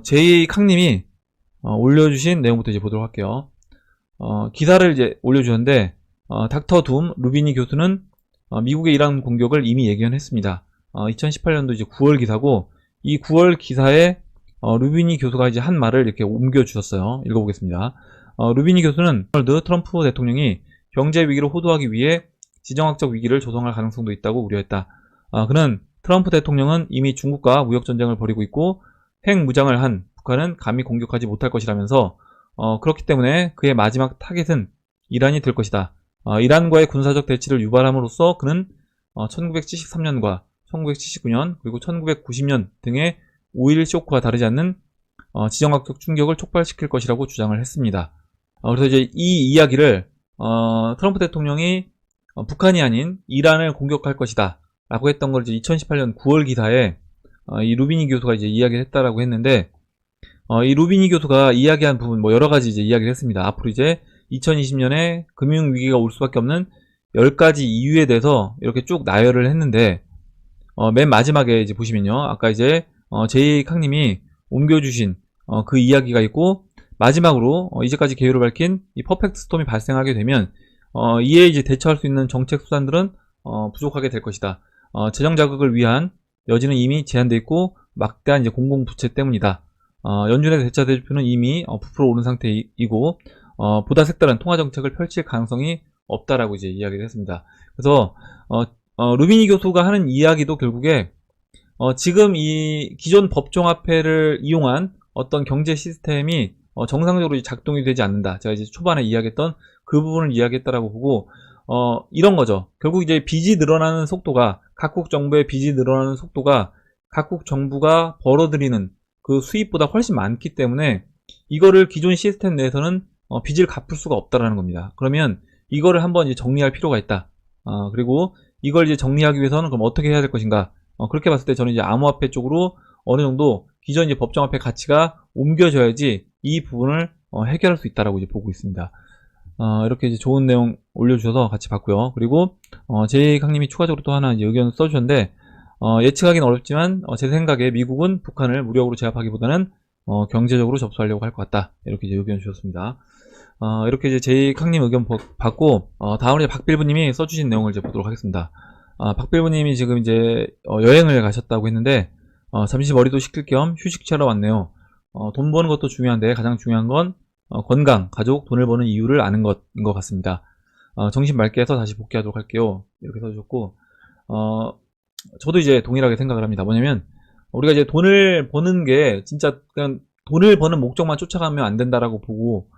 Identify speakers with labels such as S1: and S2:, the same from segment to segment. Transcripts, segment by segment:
S1: 제이캉님이 올려주신 내용부터 이제 보도록 할게요. 기사를 이제 올려주셨는데, 닥터 둠 루비니 교수는 미국의 이란 공격을 이미 예견했습니다. 2018년도 이제 9월 기사고, 이 9월 기사에 루비니 교수가 이제 한 말을 이렇게 옮겨주셨어요. 읽어보겠습니다. 루비니 교수는 도널드 트럼프 대통령이 경제 위기를 호도하기 위해 지정학적 위기를 조성할 가능성도 있다고 우려했다. 그는 트럼프 대통령은 이미 중국과 무역전쟁을 벌이고 있고 핵무장을 한 북한은 감히 공격하지 못할 것이라면서 그렇기 때문에 그의 마지막 타겟은 이란이 될 것이다. 이란과의 군사적 대치를 유발함으로써 그는 1973년과 1979년 그리고 1990년 등의 5.1 쇼크와 다르지 않는 지정학적 충격을 촉발시킬 것이라고 주장을 했습니다. 그래서 이제 이 이야기를 트럼프 대통령이 북한이 아닌 이란을 공격할 것이다 라고 했던 걸 이제 2018년 9월 기사에 이 루비니 교수가 이제 이야기를 했다라고 했는데, 이 루비니 교수가 이야기한 부분 뭐 여러 가지 이제 이야기를 했습니다. 앞으로 이제 2020년에 금융위기가 올 수밖에 없는 10가지 이유에 대해서 이렇게 쭉 나열을 했는데, 맨 마지막에 이제 보시면요. 아까 이제 제이캉님이 옮겨주신 그 이야기가 있고, 마지막으로 이제까지 개요를 밝힌 이 퍼펙트 스톰이 발생하게 되면 이에 이제 대처할 수 있는 정책 수단들은 부족하게 될 것이다. 재정 자극을 위한 여지는 이미 제한되어 있고 막대한 이제 공공부채 때문이다. 연준의 대차 대조표는 이미 부풀어 오른 상태이고 보다 색다른 통화 정책을 펼칠 가능성이 없다라고 이제 이야기를 했습니다. 그래서 루비니 교수가 하는 이야기도 결국에 지금 이 기존 법정화폐를 이용한 어떤 경제 시스템이 정상적으로 작동이 되지 않는다. 제가 이제 초반에 이야기했던 그 부분을 이야기했다라고 보고, 이런 거죠. 결국 이제 빚이 늘어나는 속도가, 각국 정부의 빚이 늘어나는 속도가 각국 정부가 벌어들이는 그 수입보다 훨씬 많기 때문에 이거를 기존 시스템 내에서는 빚을 갚을 수가 없다라는 겁니다. 그러면 이거를 한번 이제 정리할 필요가 있다. 그리고 이걸 이제 정리하기 위해서는 그럼 어떻게 해야 될 것인가? 그렇게 봤을 때 저는 이제 암호화폐 쪽으로 어느 정도 기존 이제 법정화폐 가치가 옮겨져야지 이 부분을 해결할 수 있다라고 이제 보고 있습니다. 이렇게 이제 좋은 내용 올려주셔서 같이 봤고요. 그리고 제이캉님이 추가적으로 또 하나 이제 의견 써주셨는데, 예측하기는 어렵지만 제 생각에 미국은 북한을 무력으로 제압하기보다는 경제적으로 접수하려고 할 것 같다. 이렇게 이제 의견 주셨습니다. 이렇게 이제 제이캉님 의견 받고 다음으로 박빌부님이 써주신 내용을 이제 보도록 하겠습니다. 박빌부님이 지금 이제 여행을 가셨다고 했는데 잠시 머리도 식힐 겸 휴식 취하러 왔네요. 돈 버는 것도 중요한데 가장 중요한 건 건강, 가족, 돈을 버는 이유를 아는 것인 것 같습니다. 정신 맑게 해서 다시 복귀하도록 할게요. 이렇게 써주셨고, 저도 이제 동일하게 생각을 합니다. 뭐냐면 우리가 이제 돈을 버는 게 진짜 그냥 돈을 버는 목적만 쫓아가면 안 된다라고 보고,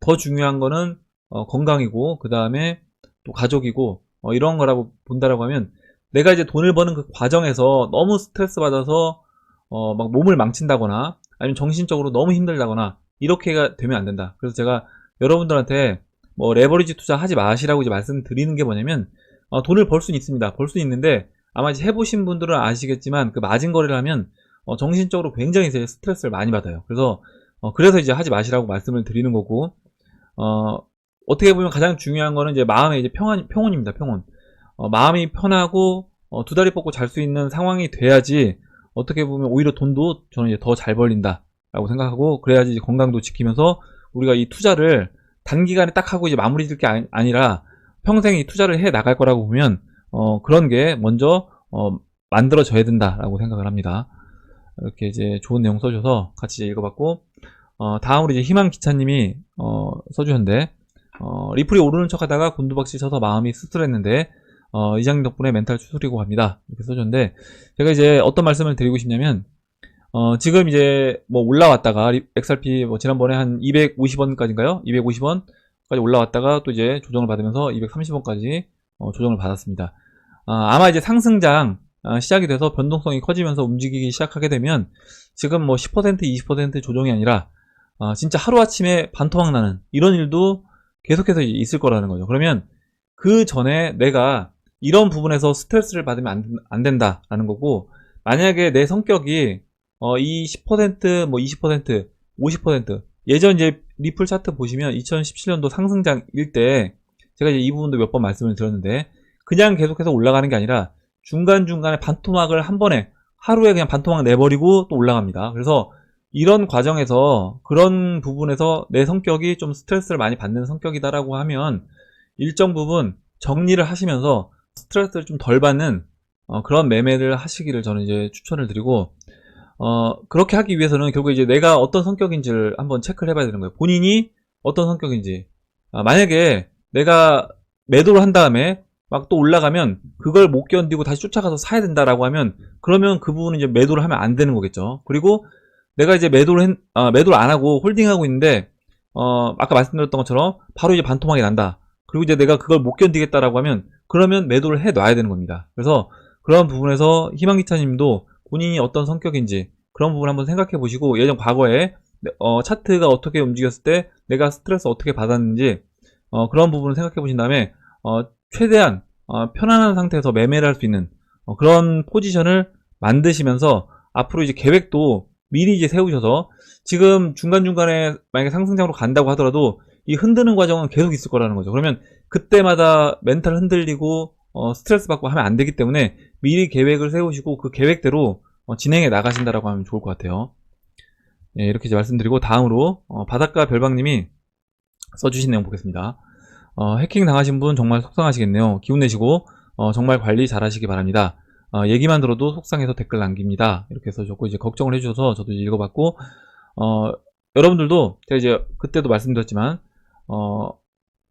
S1: 더 중요한 거는 건강이고 그 다음에 또 가족이고 이런 거라고 본다라고 하면, 내가 이제 돈을 버는 그 과정에서 너무 스트레스 받아서 막 몸을 망친다거나 아니면 정신적으로 너무 힘들다거나 이렇게가 되면 안 된다. 그래서 제가 여러분들한테 뭐 레버리지 투자 하지 마시라고 이제 말씀드리는 게 뭐냐면, 돈을 벌 수는 있습니다. 벌 수 있는데 아마 이제 해보신 분들은 아시겠지만 그 마진 거래를 하면 정신적으로 굉장히 이제 스트레스를 많이 받아요. 그래서 이제 하지 마시라고 말씀을 드리는 거고, 어떻게 보면 가장 중요한 거는 이제 마음의 이제 평온입니다. 평온. 마음이 편하고 두 다리 뻗고 잘 수 있는 상황이 돼야지 어떻게 보면 오히려 돈도 저는 이제 더 잘 벌린다 라고 생각하고, 그래야지 이제 건강도 지키면서 우리가 이 투자를 단기간에 딱 하고 이제 마무리 질 게 아니라 평생 이 투자를 해 나갈 거라고 보면 그런 게 먼저 만들어져야 된다라고 생각을 합니다. 이렇게 이제 좋은 내용 써줘서 같이 이제 읽어봤고, 다음으로 이제 희망기차님이 써주셨는데, 리플이 오르는 척 하다가 곤두박질 쳐서 마음이 씁쓸했는데 이장님 덕분에 멘탈 추스리고 갑니다. 이렇게 써줬는데, 제가 이제 어떤 말씀을 드리고 싶냐면, 지금 이제 뭐 올라왔다가 XRP 뭐 지난번에 한 250원까지인가요? 250원까지 올라왔다가 또 이제 조정을 받으면서 230원까지 조정을 받았습니다. 아마 이제 상승장 시작이 돼서 변동성이 커지면서 움직이기 시작하게 되면 지금 뭐 10% 20% 조정이 아니라 진짜 하루아침에 반토막 나는 이런 일도 계속해서 있을 거라는 거죠. 그러면 그 전에 내가 이런 부분에서 스트레스를 받으면 안 된다라는 거고, 만약에 내 성격이 이 10%, 뭐 20%, 50% 예전 이제 리플 차트 보시면 2017년도 상승장일 때 제가 이제 이 부분도 몇 번 말씀을 드렸는데, 그냥 계속해서 올라가는 게 아니라 중간중간에 반토막을 한 번에 하루에 그냥 반토막 내버리고 또 올라갑니다. 그래서 이런 과정에서 그런 부분에서 내 성격이 좀 스트레스를 많이 받는 성격이다라고 하면 일정 부분 정리를 하시면서 스트레스를 좀 덜 받는 그런 매매를 하시기를 저는 이제 추천을 드리고, 그렇게 하기 위해서는 결국 이제 내가 어떤 성격인지를 한번 체크를 해봐야 되는 거예요. 본인이 어떤 성격인지. 만약에 내가 매도를 한 다음에 막 또 올라가면 그걸 못 견디고 다시 쫓아가서 사야 된다라고 하면, 그러면 그 부분은 이제 매도를 하면 안 되는 거겠죠. 그리고 내가 이제 매도를 안 하고 홀딩하고 있는데, 아까 말씀드렸던 것처럼 바로 이제 반토막이 난다. 그리고 이제 내가 그걸 못 견디겠다라고 하면, 그러면 매도를 해 놔야 되는 겁니다. 그래서 그런 부분에서 희망기차님도 본인이 어떤 성격인지 그런 부분 한번 생각해 보시고, 예전 과거에 차트가 어떻게 움직였을 때 내가 스트레스 어떻게 받았는지 그런 부분을 생각해 보신 다음에 최대한 편안한 상태에서 매매를 할 수 있는 그런 포지션을 만드시면서, 앞으로 이제 계획도 미리 이제 세우셔서, 지금 중간중간에 만약에 상승장으로 간다고 하더라도 이 흔드는 과정은 계속 있을 거라는 거죠. 그러면 그때마다 멘탈 흔들리고 스트레스 받고 하면 안 되기 때문에 미리 계획을 세우시고 그 계획대로 진행해 나가신다라고 하면 좋을 것 같아요. 예, 이렇게 이제 말씀드리고, 다음으로 바닷가 별방님이 써주신 내용 보겠습니다. 해킹 당하신 분 정말 속상하시겠네요. 기운 내시고 정말 관리 잘 하시기 바랍니다. 얘기만 들어도 속상해서 댓글 남깁니다. 이렇게 써주셨고, 이제 걱정을 해주셔서 저도 이제 읽어봤고, 여러분들도 제가 이제 그때도 말씀드렸지만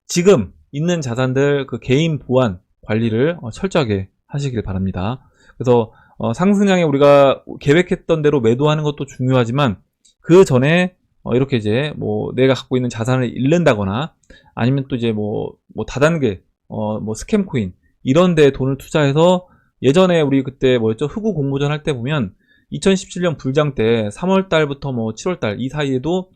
S1: 지금 있는 자산들 그 개인 보안 관리를 철저하게 하시길 바랍니다. 그래서 상승장에 우리가 계획했던 대로 매도하는 것도 중요하지만, 그 전에 이렇게 이제 뭐 내가 갖고 있는 자산을 잃는다거나, 아니면 또 이제 뭐 다단계 뭐 스캠 코인 이런 데 돈을 투자해서, 예전에 우리 그때 뭐였죠, 흑우 공모전 할 때 보면 2017년 불장 때 3월 달부터 뭐 7월 달 이 사이에도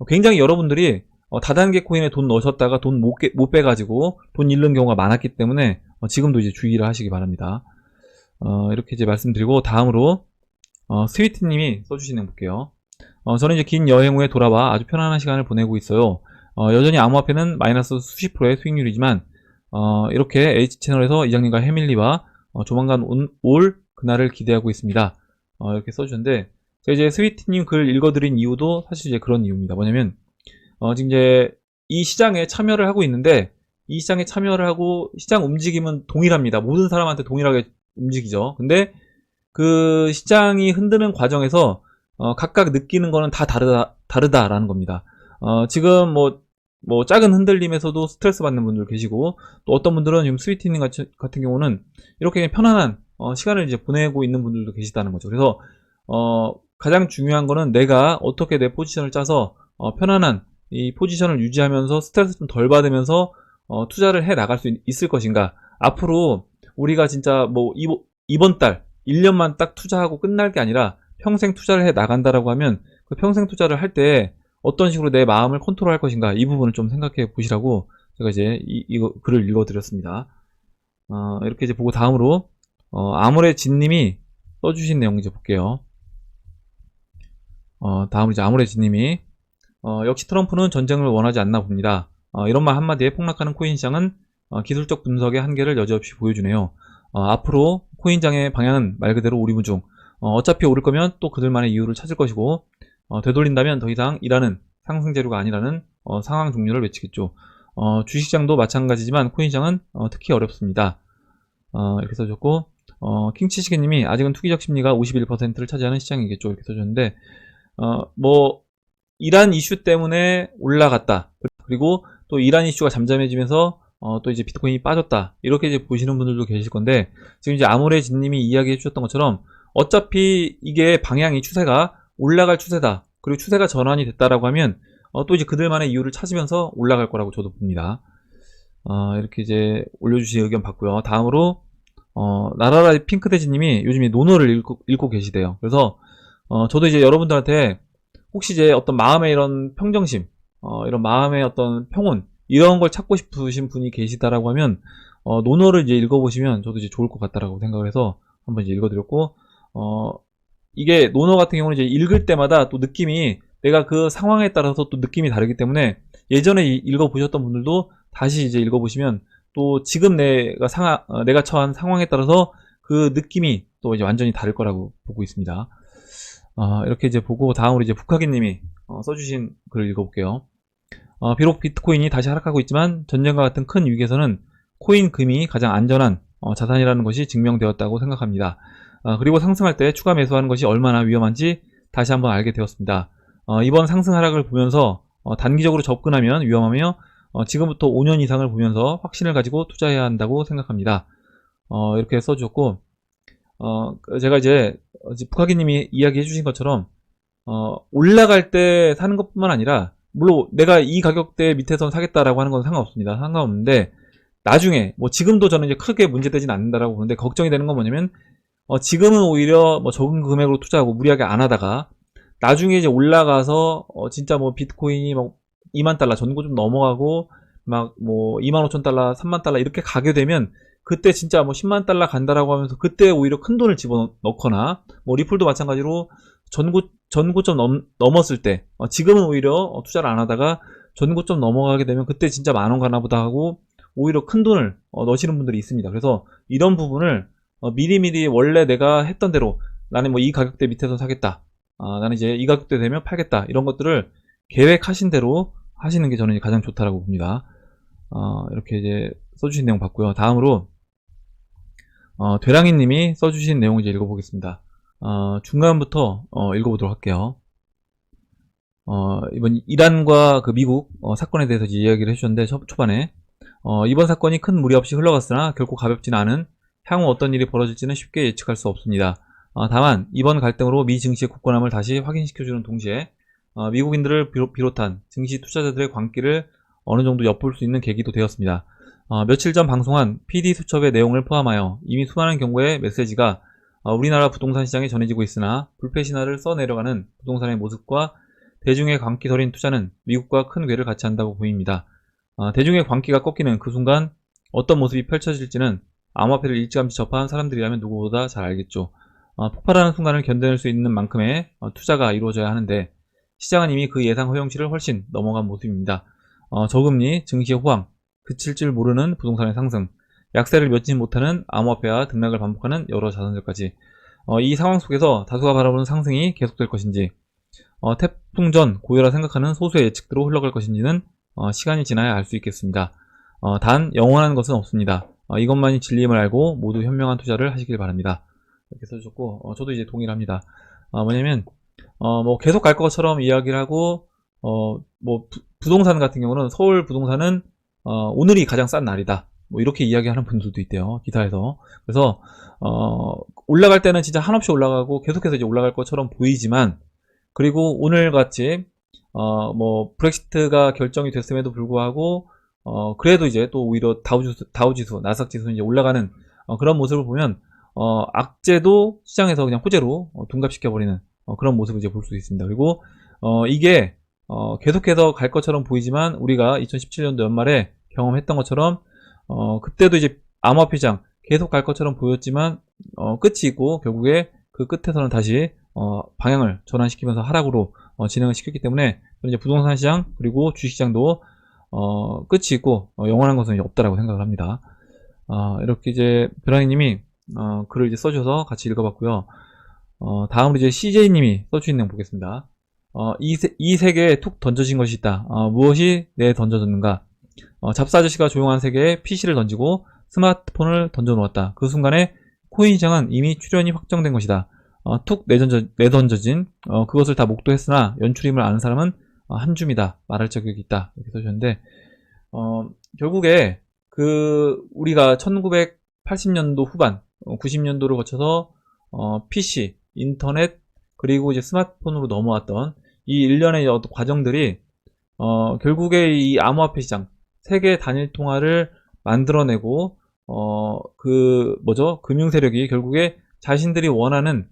S1: 굉장히 여러분들이 다단계 코인에 돈 넣으셨다가 돈 못 빼가지고 돈 잃는 경우가 많았기 때문에 지금도 이제 주의를 하시기 바랍니다. 이렇게 이제 말씀드리고, 다음으로 스위트님이 써주신 내용 볼게요. 저는 이제 긴 여행 후에 돌아와 아주 편안한 시간을 보내고 있어요. 여전히 암호화폐는 마이너스 수십 프로의 수익률이지만, 이렇게 H채널에서 이장님과 해밀리와 조만간 올 그날을 기대하고 있습니다. 이렇게 써주는데, 제가 이제 스위트님 글 읽어드린 이유도 사실 이제 그런 이유입니다. 뭐냐면, 지금 이제 이 시장에 참여를 하고 있는데, 이 시장에 참여를 하고 시장 움직임은 동일합니다. 모든 사람한테 동일하게 움직이죠. 근데 그 시장이 흔드는 과정에서 각각 느끼는 거는 다 다르다라는 겁니다. 지금 뭐 작은 흔들림에서도 스트레스 받는 분들 계시고, 또 어떤 분들은 지금 스위트님 같은 경우는 이렇게 편안한 시간을 이제 보내고 있는 분들도 계시다는 거죠. 그래서 가장 중요한 거는 내가 어떻게 내 포지션을 짜서 편안한 이 포지션을 유지하면서 스트레스 좀 덜 받으면서 투자를 해 나갈 수 있을 것인가. 앞으로 우리가 진짜 뭐 이번 달 1년만 딱 투자하고 끝날 게 아니라 평생 투자를 해 나간다라고 하면, 그 평생 투자를 할 때 어떤 식으로 내 마음을 컨트롤할 것인가, 이 부분을 좀 생각해 보시라고 제가 이제 이거 글을 읽어드렸습니다. 이렇게 이제 보고, 다음으로 아모레 진님이 써주신 내용 이제 볼게요. 다음으로 이제 아모레 진님이 역시 트럼프는 전쟁을 원하지 않나 봅니다. 이런 말 한마디에 폭락하는 코인 시장은 기술적 분석의 한계를 여지없이 보여주네요. 앞으로 코인장의 방향은 말 그대로 오리무중. 어차피 오를 거면 또 그들만의 이유를 찾을 것이고, 되돌린다면 더 이상 일하는 상승 재료가 아니라는 상황 종료를 외치겠죠. 주식시장도 마찬가지지만 코인시장은 특히 어렵습니다. 이렇게 써줬고, 킹치시계님이 아직은 투기적 심리가 51%를 차지하는 시장이겠죠. 이렇게 써줬는데, 뭐 이란 이슈 때문에 올라갔다. 그리고 또 이란 이슈가 잠잠해지면서 또 이제 비트코인이 빠졌다. 이렇게 이제 보시는 분들도 계실 건데, 지금 이제 아모레진님이 이야기해 주셨던 것처럼 어차피 이게 방향이 추세가 올라갈 추세다. 그리고 추세가 전환이 됐다라고 하면 또 이제 그들만의 이유를 찾으면서 올라갈 거라고 저도 봅니다. 이렇게 이제 올려주신 의견 봤고요. 다음으로 나라라 핑크돼지님이 요즘 노노를 읽고 계시대요. 그래서 저도 이제 여러분들한테 혹시 이제 어떤 마음의 이런 평정심, 이런 마음의 어떤 평온, 이런 걸 찾고 싶으신 분이 계시다라고 하면 노노를 이제 읽어보시면 저도 이제 좋을 것 같다라고 생각을 해서 한번 이제 읽어드렸고, 이게 노노 같은 경우는 이제 읽을 때마다 또 느낌이, 내가 그 상황에 따라서 또 느낌이 다르기 때문에, 예전에 읽어보셨던 분들도 다시 이제 읽어보시면 또 지금 내가 처한 상황에 따라서 그 느낌이 또 이제 완전히 다를 거라고 보고 있습니다. 이렇게 이제 보고 다음으로 이제 북하기님이 써주신 글을 읽어볼게요. 비록 비트코인이 다시 하락하고 있지만 전쟁과 같은 큰 위기에서는 코인 금이 가장 안전한 자산이라는 것이 증명되었다고 생각합니다. 그리고 상승할 때 추가 매수하는 것이 얼마나 위험한지 다시 한번 알게 되었습니다. 이번 상승 하락을 보면서 단기적으로 접근하면 위험하며 지금부터 5년 이상을 보면서 확신을 가지고 투자해야 한다고 생각합니다. 이렇게 써주셨고, 제가 이제 북하기님이 이야기해 주신 것처럼 올라갈 때 사는 것뿐만 아니라, 물론 내가 이 가격대 밑에서 사겠다라고 하는 건 상관없습니다. 상관없는데 나중에 지금도 저는 이제 크게 문제되진 않는다라고 보는데, 걱정이 되는 건 뭐냐면 지금은 오히려 적은 금액으로 투자하고 무리하게 안 하다가 나중에 이제 올라가서 진짜 비트코인이 2만 달러 전고 좀 넘어가고 막 2만 5천 달러, 3만 달러 이렇게 가게 되면 그때 진짜 10만 달러 간다라고 하면서 그때 오히려 큰 돈을 집어넣거나, 리플도 마찬가지로 전고점 넘었을 때 지금은 오히려 투자를 안 하다가 전고점 넘어가게 되면 그때 진짜 만원 가나 보다 하고 오히려 큰 돈을 넣으시는 분들이 있습니다. 그래서 이런 부분을 미리미리 원래 내가 했던 대로 나는 이 가격대 밑에서 사겠다, 나는 이제 이 가격대 되면 팔겠다, 이런 것들을 계획하신 대로 하시는 게 저는 가장 좋다라고 봅니다. 이렇게 이제 써주신 내용 봤고요. 다음으로 되랑이님이 써주신 내용 이제 읽어보겠습니다. 중간부터 읽어보도록 할게요. 이번 이란과 그 미국 사건에 대해서 이야기를 해주셨는데, 초반에 이번 사건이 큰 무리 없이 흘러갔으나 결코 가볍지는 않은, 향후 어떤 일이 벌어질지는 쉽게 예측할 수 없습니다. 다만 이번 갈등으로 미 증시의 굳건함을 다시 확인시켜주는 동시에 미국인들을 비롯한 증시 투자자들의 광기를 어느 정도 엿볼 수 있는 계기도 되었습니다. 며칠 전 방송한 PD수첩의 내용을 포함하여 이미 수많은 경우의 메시지가 우리나라 부동산 시장에 전해지고 있으나, 불패 신화를 써내려가는 부동산의 모습과 대중의 광기 서린 투자는 미국과 큰 궤를 같이 한다고 보입니다. 대중의 광기가 꺾이는 그 순간 어떤 모습이 펼쳐질지는 암호화폐를 일찌감치 접한 사람들이라면 누구보다 잘 알겠죠. 폭발하는 순간을 견뎌낼 수 있는 만큼의 투자가 이루어져야 하는데, 시장은 이미 그 예상 허용치를 훨씬 넘어간 모습입니다. 저금리, 증시의 호황, 그칠 줄 모르는 부동산의 상승, 약세를 맺지 못하는 암호화폐와 등락을 반복하는 여러 자산들까지, 이 상황 속에서 다수가 바라보는 상승이 계속될 것인지, 태풍 전 고요라 생각하는 소수의 예측대로 흘러갈 것인지는 시간이 지나야 알 수 있겠습니다. 단 영원한 것은 없습니다. 이것만이 진리임을 알고 모두 현명한 투자를 하시길 바랍니다. 이렇게 써주셨고, 저도 이제 동의를 합니다. 뭐냐면 계속 갈 것처럼 이야기를 하고, 부동산 같은 경우는, 서울 부동산은 오늘이 가장 싼 날이다, 이렇게 이야기하는 분들도 있대요, 기사에서. 그래서 올라갈 때는 진짜 한없이 올라가고 계속해서 이제 올라갈 것처럼 보이지만, 그리고 오늘같이 브렉시트가 결정이 됐음에도 불구하고 그래도 이제 또 오히려 다우지수, 나스닥지수 이제 올라가는 그런 모습을 보면 악재도 시장에서 그냥 호재로 둔갑시켜버리는 그런 모습을 이제 볼 수 있습니다. 그리고 이게 계속해서 갈 것처럼 보이지만, 우리가 2017년도 연말에 경험했던 것처럼 그때도 이제 암호화폐 시장 계속 갈 것처럼 보였지만 끝이 있고, 결국에 그 끝에서는 다시 방향을 전환시키면서 하락으로 진행을 시켰기 때문에, 이제 부동산 시장 그리고 주식시장도 끝이 있고 영원한 것은 없다라고 생각을 합니다. 이렇게 이제 벼랑이님이 글을 이제 써주셔서 같이 읽어봤고요. 다음으로 이제 CJ님이 써주신 내용 보겠습니다. 이 세계에 툭 던져진 것이 있다. 무엇이 내 던져졌는가? 잡사 아저씨가 조용한 세계에 PC를 던지고 스마트폰을 던져놓았다. 그 순간에 코인 시장은 이미 출현이 확정된 것이다. 툭 내던져진 그것을 다 목도했으나 연출임을 아는 사람은 한 줌이다. 말할 자격이 있다. 이렇게 써주셨는데, 결국에 우리가 1980년도 후반, 90년도를 거쳐서 PC, 인터넷, 그리고 이제 스마트폰으로 넘어왔던 이 일련의 과정들이 결국에 이 암호화폐 시장, 세계 단일 통화를 만들어내고 금융 세력이 결국에 자신들이 원하는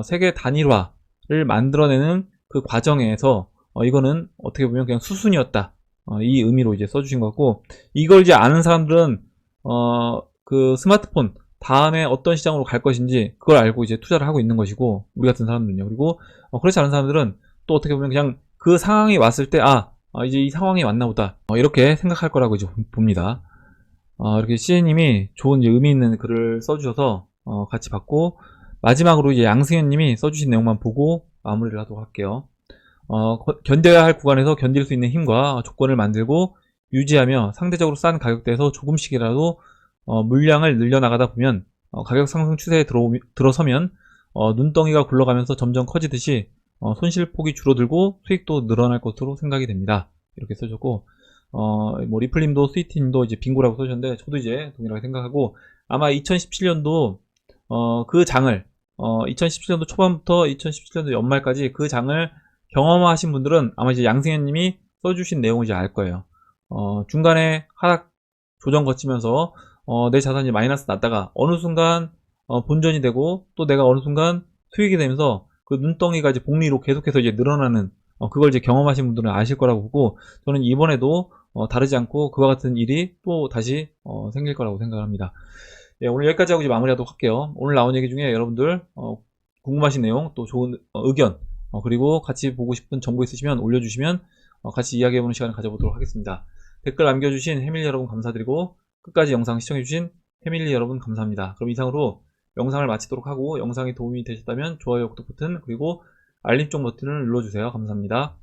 S1: 세계 단일화를 만들어내는 그 과정에서 이거는 어떻게 보면 그냥 수순이었다, 이 의미로 이제 써주신 것 같고, 이걸 이제 아는 사람들은 그 스마트폰 다음에 어떤 시장으로 갈 것인지 그걸 알고 이제 투자를 하고 있는 것이고, 우리 같은 사람들은요. 그리고 그렇지 않은 사람들은 또 어떻게 보면 그냥 그 상황이 왔을 때 이제 이 상황이 왔나 보다, 이렇게 생각할 거라고 이제 봅니다. 이렇게 CJ님이 좋은 이제 의미 있는 글을 써주셔서 같이 봤고, 마지막으로 이제 양승현님이 써주신 내용만 보고 마무리를 하도록 할게요. 견뎌야 할 구간에서 견딜 수 있는 힘과 조건을 만들고 유지하며 상대적으로 싼 가격대에서 조금씩이라도 물량을 늘려나가다 보면 가격 상승 추세에 들어서면 눈덩이가 굴러가면서 점점 커지듯이 손실폭이 줄어들고 수익도 늘어날 것으로 생각이 됩니다. 이렇게 써줬고 뭐 리플님도 스위티님도 이제 빙고라고 써주셨는데 저도 이제 동일하게 생각하고 아마 2017년도 그 장을 2017년도 초반부터 2017년도 연말까지 그 장을 경험하신 분들은 아마 이제 양승현님이 써주신 내용을 이제 알 거예요. 중간에 하락 조정 거치면서 내 자산이 마이너스 났다가 어느 순간 본전이 되고 또 내가 어느 순간 수익이 되면서 그 눈덩이가 이제 복리로 계속해서 이제 늘어나는 그걸 이제 경험하신 분들은 아실 거라고 보고 저는 이번에도 다르지 않고 그와 같은 일이 또 다시 생길 거라고 생각합니다. 예, 오늘 여기까지 하고 이제 마무리하도록 할게요. 오늘 나온 얘기 중에 여러분들 궁금하신 내용 또 좋은 의견 그리고 같이 보고 싶은 정보 있으시면 올려주시면 같이 이야기해보는 시간을 가져보도록 하겠습니다. 댓글 남겨주신 해밀리 여러분 감사드리고 끝까지 영상 시청해주신 해밀리 여러분 감사합니다. 그럼 이상으로 영상을 마치도록 하고 영상이 도움이 되셨다면 좋아요, 구독 버튼 그리고 알림 쪽 버튼을 눌러주세요. 감사합니다.